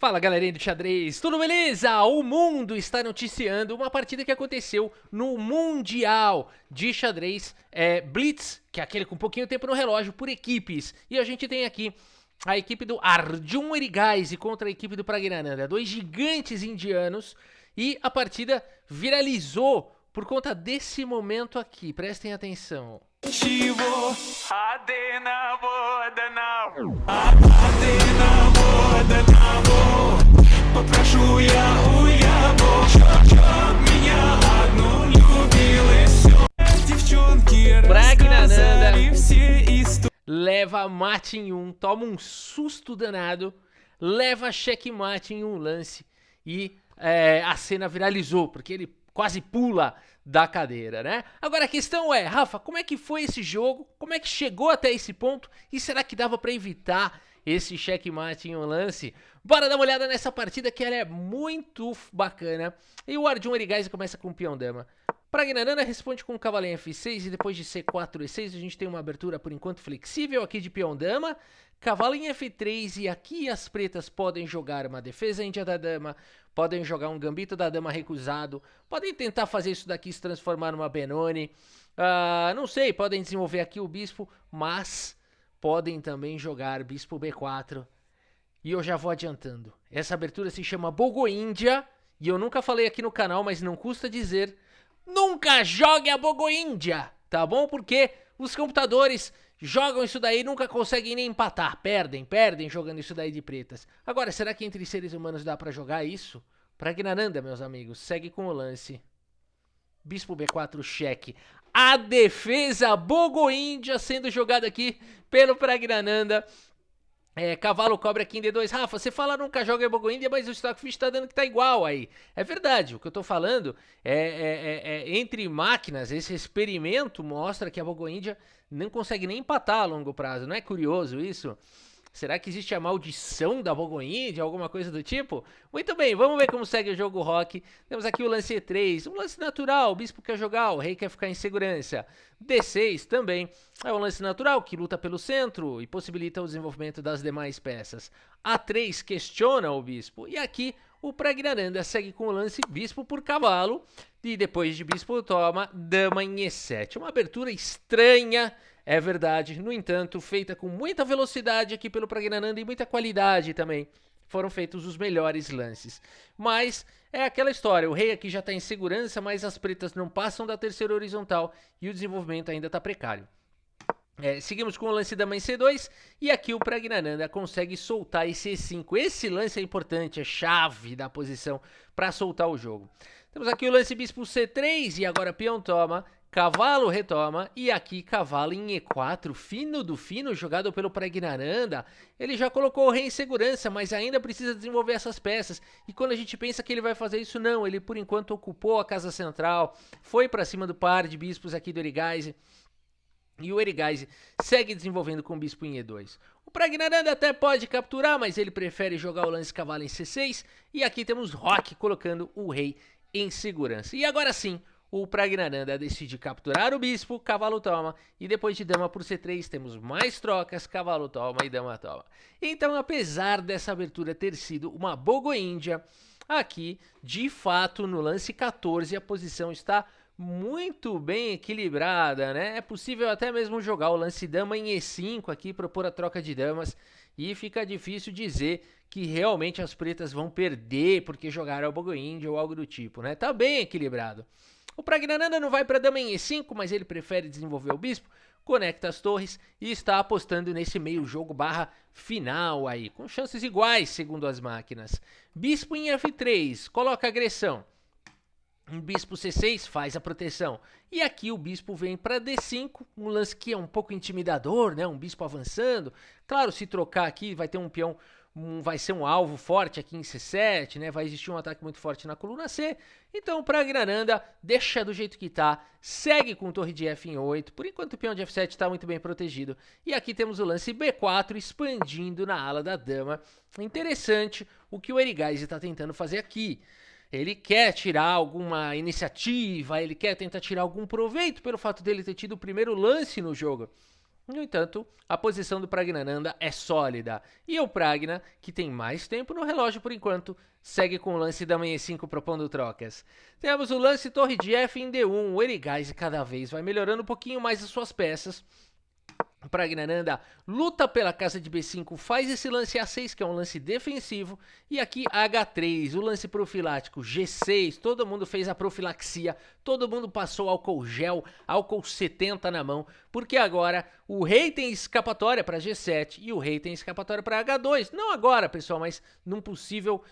Fala galerinha do xadrez, tudo beleza? O mundo está noticiando uma partida que aconteceu no Mundial de Xadrez Blitz, que é aquele com pouquinho tempo no relógio, por equipes. E a gente tem aqui a equipe do Arjun Erigaisi contra a equipe do Praggnanandhaa, dois gigantes indianos, e a partida viralizou por conta desse momento aqui, prestem atenção. Praggnanandhaa leva mate em um, toma um susto danado, leva checkmate em um lance e a cena viralizou, porque ele quase pula da cadeira, né? Agora a questão é, Rafa, como é que foi esse jogo? Como é que chegou até esse ponto? E será que dava pra evitar esse checkmate em um lance? Bora dar uma olhada nessa partida que ela é muito bacana. E o Arjun Erigaisi começa com o peão dama. Praggnanandhaa responde com o cavalo em F6 e depois de C4 e E6 a gente tem uma abertura por enquanto flexível aqui de peão dama. Cavalo em F3 e aqui as pretas podem jogar uma defesa índia da dama, podem jogar um gambito da dama recusado, podem tentar fazer isso daqui se transformar numa Benoni, não sei, podem desenvolver aqui o bispo, mas podem também jogar bispo B4. E eu já vou adiantando, essa abertura se chama Bogoíndia e eu nunca falei aqui no canal, mas não custa dizer, nunca jogue a Bogoíndia, tá bom? Porque os computadores jogam isso daí e nunca conseguem nem empatar. Perdem jogando isso daí de pretas. Agora, será que entre seres humanos dá pra jogar isso? Praggnanandhaa, meus amigos, segue com o lance. Bispo B4, cheque. A defesa Bogoíndia sendo jogada aqui pelo Praggnanandhaa. Cavalo cobra aqui em D2. Rafa, você fala nunca joga Bogoíndia, mas o Stockfish tá dando que tá igual aí. É verdade, o que eu tô falando entre máquinas, esse experimento mostra que a Bogoíndia não consegue nem empatar a longo prazo. Não é curioso isso? Será que existe a maldição da Bogoíndia, alguma coisa do tipo? Muito bem, vamos ver como segue o jogo rock. Temos aqui o lance E3, um lance natural, o bispo quer jogar, o rei quer ficar em segurança. D6 também é um lance natural que luta pelo centro e possibilita o desenvolvimento das demais peças. A3 questiona o bispo e aqui o Praggnanandhaa segue com o lance bispo por cavalo e depois de bispo toma dama em E7. Uma abertura estranha, é verdade, no entanto, feita com muita velocidade aqui pelo Praggnanandhaa e muita qualidade também. Foram feitos os melhores lances. Mas é aquela história, o rei aqui já está em segurança, mas as pretas não passam da terceira horizontal e o desenvolvimento ainda está precário. Seguimos com o lance dama em C2 e aqui o Praggnanandhaa consegue soltar esse E5. Esse lance é importante, é chave da posição para soltar o jogo. Temos aqui o lance bispo C3 e agora peão toma, cavalo retoma e aqui cavalo em E4, fino do fino, jogado pelo Praggnanandhaa. Ele já colocou o rei em segurança, mas ainda precisa desenvolver essas peças. E quando a gente pensa que ele vai fazer isso, não, ele por enquanto ocupou a casa central, foi para cima do par de bispos aqui do Erigaisi. E o Erigaisi segue desenvolvendo com o bispo em E2. O Praggnanandhaa até pode capturar, mas ele prefere jogar o lance cavalo em C6. E aqui temos Rock colocando o rei em segurança. E agora sim, o Praggnanandhaa decide capturar o bispo, cavalo toma. E depois de dama por C3 temos mais trocas, cavalo toma e dama toma. Então, apesar dessa abertura ter sido uma Bogoíndia, aqui, de fato, no lance 14 a posição está muito bem equilibrada, né? É possível até mesmo jogar o lance dama em E5 aqui, propor a troca de damas, e fica difícil dizer que realmente as pretas vão perder porque jogaram a Bogoíndia ou algo do tipo, né? Tá bem equilibrado. O Praggnanandhaa não vai para dama em E5, mas ele prefere desenvolver o bispo, conecta as torres e está apostando nesse meio jogo barra final aí, com chances iguais segundo as máquinas. Bispo em F3, coloca agressão. Um bispo C6 faz a proteção. E aqui o bispo vem para D5, um lance que é um pouco intimidador, né? Um bispo avançando. Claro, se trocar aqui vai ter um peão, vai ser um alvo forte aqui em C7, né? Vai existir um ataque muito forte na coluna C. Então o Praggnanandhaa deixa do jeito que tá, segue com torre de F em 8. Por enquanto o peão de F7 está muito bem protegido. E aqui temos o lance B4 expandindo na ala da dama. Interessante o que o Erigaisi está tentando fazer aqui. Ele quer tirar alguma iniciativa, ele quer tentar tirar algum proveito pelo fato dele ter tido o primeiro lance no jogo. No entanto, a posição do Pragnananda é sólida. E o Pragna, que tem mais tempo no relógio por enquanto, segue com o lance dama em E5 propondo trocas. Temos o lance torre de F em D1. O Erigaise cada vez vai melhorando um pouquinho mais as suas peças. O Pragnananda luta pela casa de B5, faz esse lance A6, que é um lance defensivo, e aqui H3, o lance profilático, G6, todo mundo fez a profilaxia, todo mundo passou álcool gel, álcool 70 na mão, porque agora o rei tem escapatória para G7 e o rei tem escapatória para H2, não agora, pessoal, mas num possível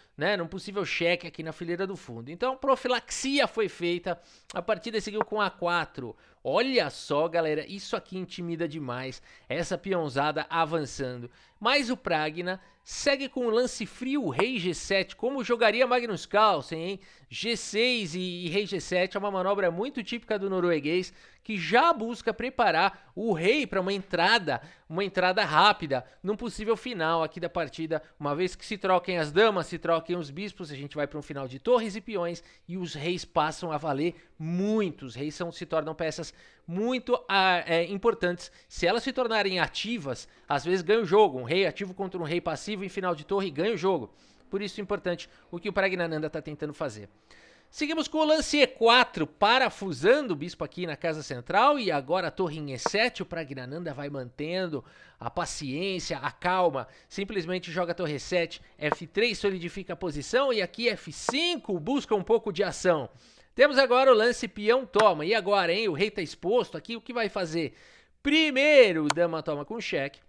cheque aqui na fileira do fundo. Então, profilaxia foi feita, a partida seguiu com A4. Olha só, galera, isso aqui intimida demais, essa peãozada avançando. Mas o Pragna segue com o lance frio, rei G7, como jogaria Magnus Carlsen, hein? G6 e rei G7 é uma manobra muito típica do norueguês, que já busca preparar o rei para uma entrada rápida, num possível final aqui da partida. Uma vez que se troquem as damas, se troquem os bispos, a gente vai para um final de torres e peões, e os reis passam a valer muito. Os reis se tornam peças muito importantes. Se elas se tornarem ativas, às vezes ganha o jogo. Um rei ativo contra um rei passivo em final de torre ganha o jogo. Por isso é importante o que o Pragnananda está tentando fazer. Seguimos com o lance E4, parafusando o bispo aqui na casa central, e agora a torre em E7, o Pragnananda vai mantendo a paciência, a calma, simplesmente joga a torre E7, F3 solidifica a posição, e aqui F5 busca um pouco de ação. Temos agora o lance peão toma, e agora, hein, o rei está exposto aqui, o que vai fazer? Primeiro, dama toma com cheque,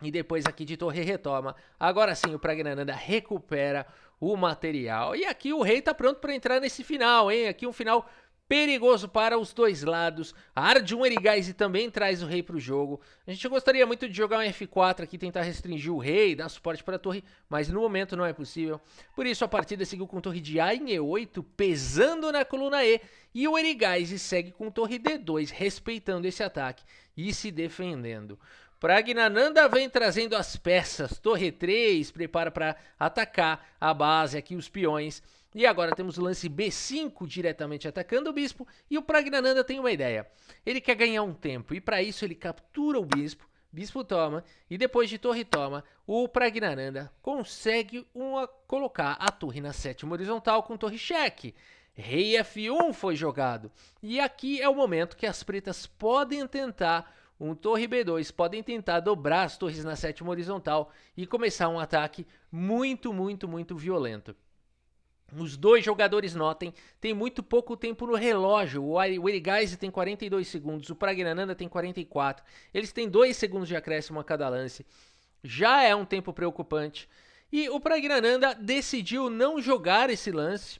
e depois aqui de torre retoma. Agora sim o Pragnananda recupera o material. E aqui o rei tá pronto para entrar nesse final, hein? Aqui um final perigoso para os dois lados. A Arjun Erigaise também traz o rei para o jogo. A gente gostaria muito de jogar um F4 aqui, tentar restringir o rei, dar suporte para a torre, mas no momento não é possível. Por isso a partida seguiu com torre de A em E8, pesando na coluna E. E o Erigaise segue com torre D2, respeitando esse ataque e se defendendo. Pragnananda vem trazendo as peças, torre 3, prepara para atacar a base aqui, os peões. E agora temos o lance B5 diretamente atacando o bispo, e o Pragnananda tem uma ideia. Ele quer ganhar um tempo, e para isso ele captura o bispo, bispo toma, e depois de torre toma, o Pragnananda consegue colocar a torre na sétima horizontal com torre cheque. Rei F1 foi jogado, e aqui é o momento que as pretas podem tentar um torre B2, podem tentar dobrar as torres na sétima horizontal e começar um ataque muito violento. Os dois jogadores, notem, tem muito pouco tempo no relógio. O Erigaise tem 42 segundos, o Pragnananda tem 44. Eles têm 2 segundos de acréscimo a cada lance. Já é um tempo preocupante. E o Pragnananda decidiu não jogar esse lance.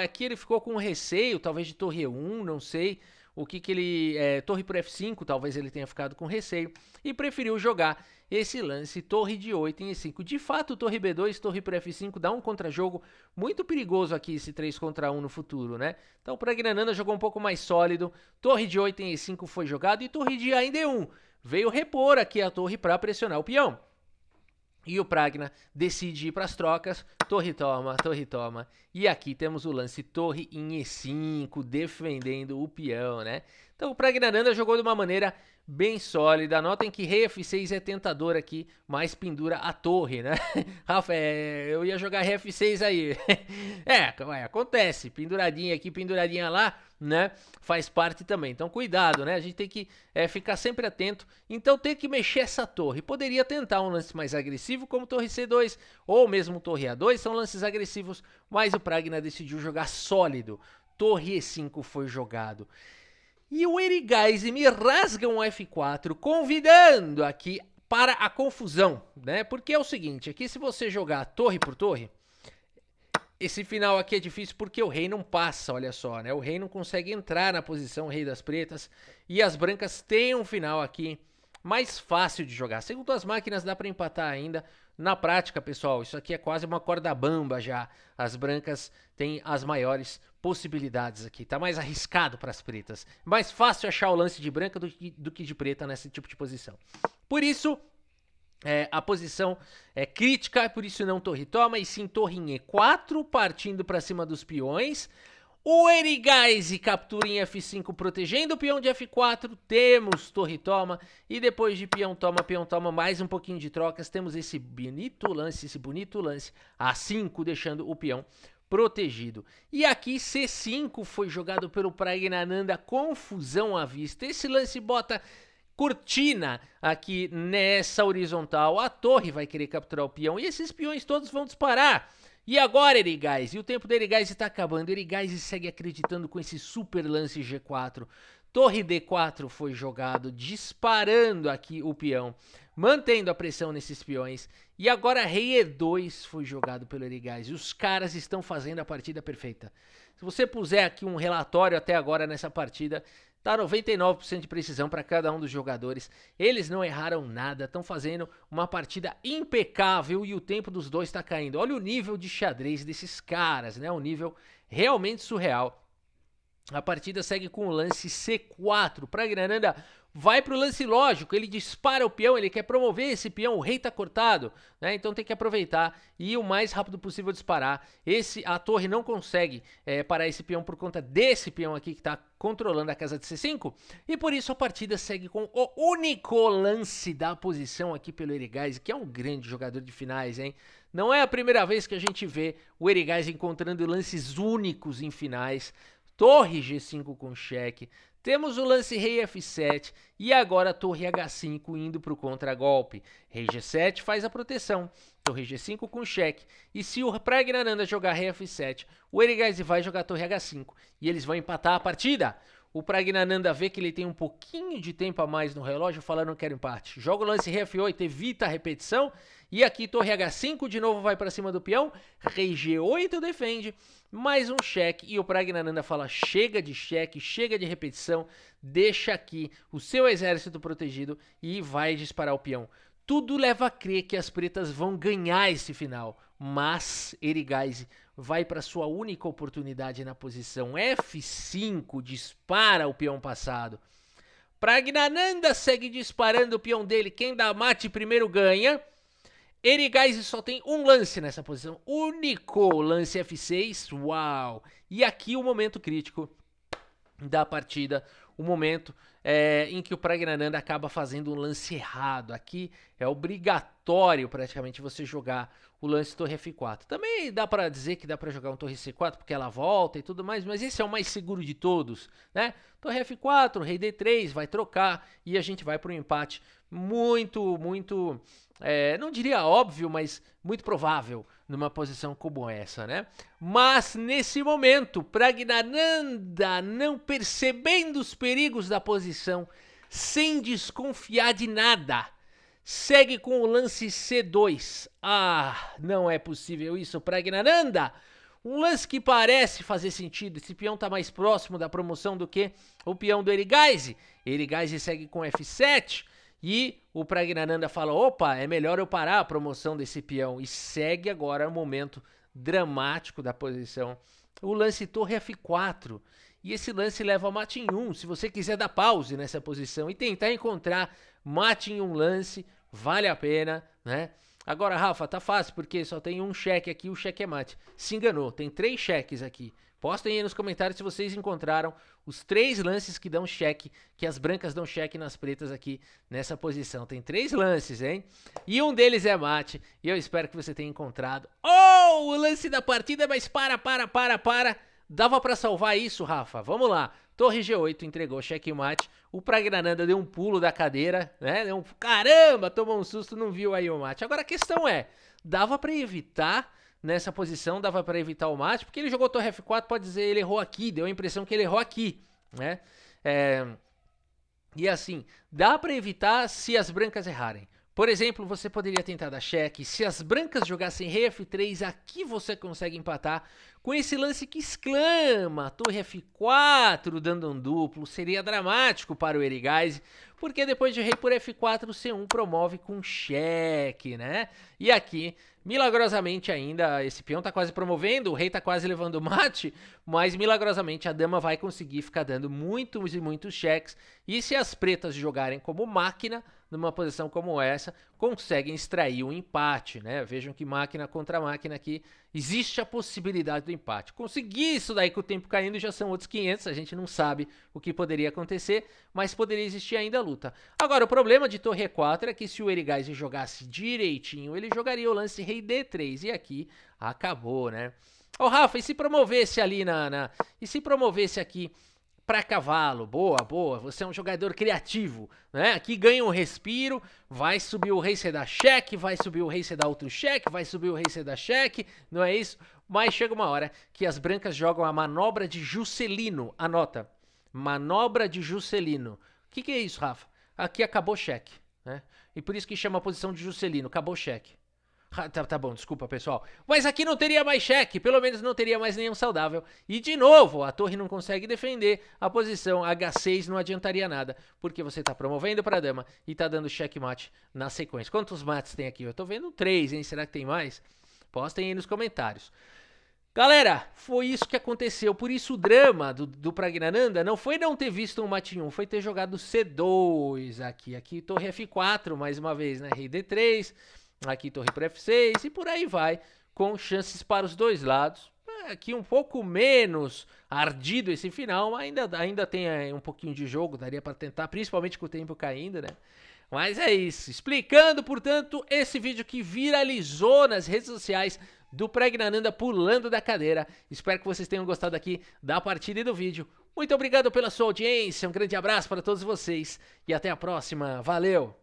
Aqui ele ficou com receio, talvez de torre E1, não sei. O que ele... torre por F5, talvez ele tenha ficado com receio. E preferiu jogar esse lance torre de 8 em E5. De fato, torre B2, torre por F5 dá um contra-jogo muito perigoso aqui, esse 3 contra 1 no futuro, né? Então o Pragnananda jogou um pouco mais sólido. Torre de 8 em E5 foi jogado e torre de A em D1. Veio repor aqui a torre para pressionar o peão. E o Pragna decide ir para as trocas, torre toma, e aqui temos o lance torre em E5, defendendo o peão, né? Então o Pragnananda jogou de uma maneira bem sólida. Notem que rei F6 é tentador aqui, mas pendura a torre, né? Rafa, eu ia jogar rei F6 aí. Acontece, penduradinha aqui, penduradinha lá, né? Faz parte também. Então cuidado, né? A gente tem que ficar sempre atento. Então tem que mexer essa torre. Poderia tentar um lance mais agressivo, como torre C2 ou mesmo torre A2, são lances agressivos, mas o Pragna decidiu jogar sólido. Torre E5 foi jogado. E o Erigaise me rasga um F4, convidando aqui para a confusão, né? Porque é o seguinte, aqui se você jogar torre por torre, esse final aqui é difícil porque o rei não passa, olha só, né? O rei não consegue entrar na posição rei das pretas, e as brancas têm um final aqui mais fácil de jogar. Segundo as máquinas dá para empatar ainda. Na prática, pessoal, isso aqui é quase uma corda bamba já. As brancas têm as maiores possibilidades aqui. Tá mais arriscado para as pretas. Mais fácil achar o lance de branca do que de preta nesse tipo de posição. Por isso, a posição é crítica, por isso não torre toma, e sim torre em E4, partindo para cima dos peões. O Erigaise captura em F5 protegendo o peão de F4, temos torre toma e depois de peão toma mais um pouquinho de trocas, temos esse bonito lance A5 deixando o peão protegido. E aqui C5 foi jogado pelo Praggnanandhaa, confusão à vista, esse lance bota cortina aqui nessa horizontal, a torre vai querer capturar o peão e esses peões todos vão disparar. E agora, Erigaise? E o tempo do Erigaise está acabando. Erigaise segue acreditando com esse super lance G4. Torre D4 foi jogado, disparando aqui o peão, mantendo a pressão nesses peões. E agora rei E2 foi jogado pelo Erigaise. Os caras estão fazendo a partida perfeita. Se você puser aqui um relatório até agora nessa partida, tá 99% de precisão para cada um dos jogadores. Eles não erraram nada, estão fazendo uma partida impecável e o tempo dos dois está caindo. Olha o nível de xadrez desses caras, né? Um nível realmente surreal. A partida segue com o lance C4. Praggnanandhaa vai pro lance lógico, ele dispara o peão, ele quer promover esse peão, o rei tá cortado, né? Então tem que aproveitar e o mais rápido possível disparar. A torre não consegue parar esse peão por conta desse peão aqui que tá controlando a casa de C5 e por isso a partida segue com o único lance da posição aqui pelo Erigaise, que é um grande jogador de finais, hein? Não é a primeira vez que a gente vê o Erigaise encontrando lances únicos em finais. Torre G5 com cheque, temos o lance rei F7 e agora torre H5 indo para o contragolpe. Rei G7 faz a proteção, torre G5 com cheque e se o Praggnanandhaa jogar rei F7, o Erigaise vai jogar torre H5 e eles vão empatar a partida. O Praggnanandhaa vê que ele tem um pouquinho de tempo a mais no relógio, falando não quero empate. Joga o lance rei F8, evita a repetição. E aqui torre H5 de novo vai para cima do peão. Rei G8 defende. Mais um cheque. E o Praggnanandhaa fala chega de cheque, chega de repetição. Deixa aqui o seu exército protegido e vai disparar o peão. Tudo leva a crer que as pretas vão ganhar esse final. Mas Erigaise vai para sua única oportunidade na posição F5, dispara o peão passado. Praggnanandhaa segue disparando o peão dele, quem dá mate primeiro ganha. Erigaise só tem um lance nessa posição, único lance F6, uau! E aqui o momento crítico da partida, o momento em que o Praggnanandhaa acaba fazendo um lance errado. Aqui é obrigatório praticamente você jogar o lance torre F4. Também dá pra dizer que dá pra jogar um torre C4 porque ela volta e tudo mais, mas esse é o mais seguro de todos, né? Torre F4, rei D3, vai trocar e a gente vai pro empate muito, não diria óbvio, mas muito provável numa posição como essa, né? Mas nesse momento, Praggnanandhaa, não percebendo os perigos da posição, sem desconfiar de nada, segue com o lance C2. Ah, não é possível isso, Praggnanandhaa. Um lance que parece fazer sentido. Esse peão está mais próximo da promoção do que o peão do Erigaise. Erigaise segue com F7 e o Praggnanandhaa fala, opa, é melhor eu parar a promoção desse peão. E segue agora o momento dramático da posição. O lance torre F4. E esse lance leva a mate em 1. Se você quiser dar pause nessa posição e tentar encontrar mate em um lance, vale a pena, né? Agora, Rafa, tá fácil porque só tem um cheque aqui, o cheque é mate. Se enganou, tem 3 cheques aqui. Postem aí nos comentários se vocês encontraram os 3 lances que dão cheque, que as brancas dão cheque nas pretas aqui nessa posição. Tem 3 lances, hein? E um deles é mate, e eu espero que você tenha encontrado. Oh, o lance da partida, mas para. Dava pra salvar isso, Rafa? Vamos lá. Torre G8 entregou checkmate. O Praggnanandhaa deu um pulo da cadeira, né? Caramba, tomou um susto, não viu aí o mate. Agora a questão é, dava pra evitar nessa posição, dava pra evitar o mate, porque ele jogou torre F4, pode dizer, ele errou aqui, deu a impressão que ele errou aqui, né? E assim, dá pra evitar se as brancas errarem. Por exemplo, você poderia tentar dar cheque. Se as brancas jogassem rei F3, aqui você consegue empatar com esse lance que exclama, torre F4 dando um duplo. Seria dramático para o Erigaise, porque depois de rei por F4, o C1 promove com cheque, né? E aqui, milagrosamente ainda, esse peão tá quase promovendo, o rei tá quase levando mate, mas milagrosamente a dama vai conseguir ficar dando muitos e muitos cheques. E se as pretas jogarem como máquina, numa posição como essa, conseguem extrair um empate, né? Vejam que máquina contra máquina aqui, existe a possibilidade do empate. Conseguir isso daí com o tempo caindo já são outros 500, a gente não sabe o que poderia acontecer, mas poderia existir ainda a luta. Agora, o problema de torre E4 é que se o Ehrgeiz jogasse direitinho, ele jogaria o lance rei D3, e aqui acabou, né? Ô Rafa, e se promovesse ali e se promovesse aqui para cavalo? Boa, boa, você é um jogador criativo, né? Aqui ganha um respiro, vai subir o rei, você dá cheque, vai subir o rei, você dá outro cheque, vai subir o rei, você dá cheque, não é isso? Mas chega uma hora que as brancas jogam a manobra de Juscelino, anota, manobra de Juscelino. O que é isso, Rafa? Aqui acabou cheque, né? E por isso que chama a posição de Juscelino, acabou cheque. Tá bom, desculpa pessoal. Mas aqui não teria mais cheque, pelo menos não teria mais nenhum saudável. E de novo, a torre não consegue defender a posição. H6 não adiantaria nada, porque você tá promovendo pra dama e tá dando checkmate na sequência. Quantos mates tem aqui? Eu tô vendo 3, hein? Será que tem mais? Postem aí nos comentários. Galera, foi isso que aconteceu. Por isso o drama do Praggnanandhaa não foi não ter visto um mate 1, foi ter jogado C2 aqui. Aqui torre F4 mais uma vez, né? Rei D3... Aqui torre para F6 e por aí vai, com chances para os dois lados. Aqui um pouco menos ardido esse final, mas ainda tem um pouquinho de jogo, daria para tentar, principalmente com o tempo caindo, né? Mas é isso, explicando, portanto, esse vídeo que viralizou nas redes sociais do Praggnanandhaa pulando da cadeira. Espero que vocês tenham gostado aqui da partida e do vídeo. Muito obrigado pela sua audiência, um grande abraço para todos vocês e até a próxima. Valeu!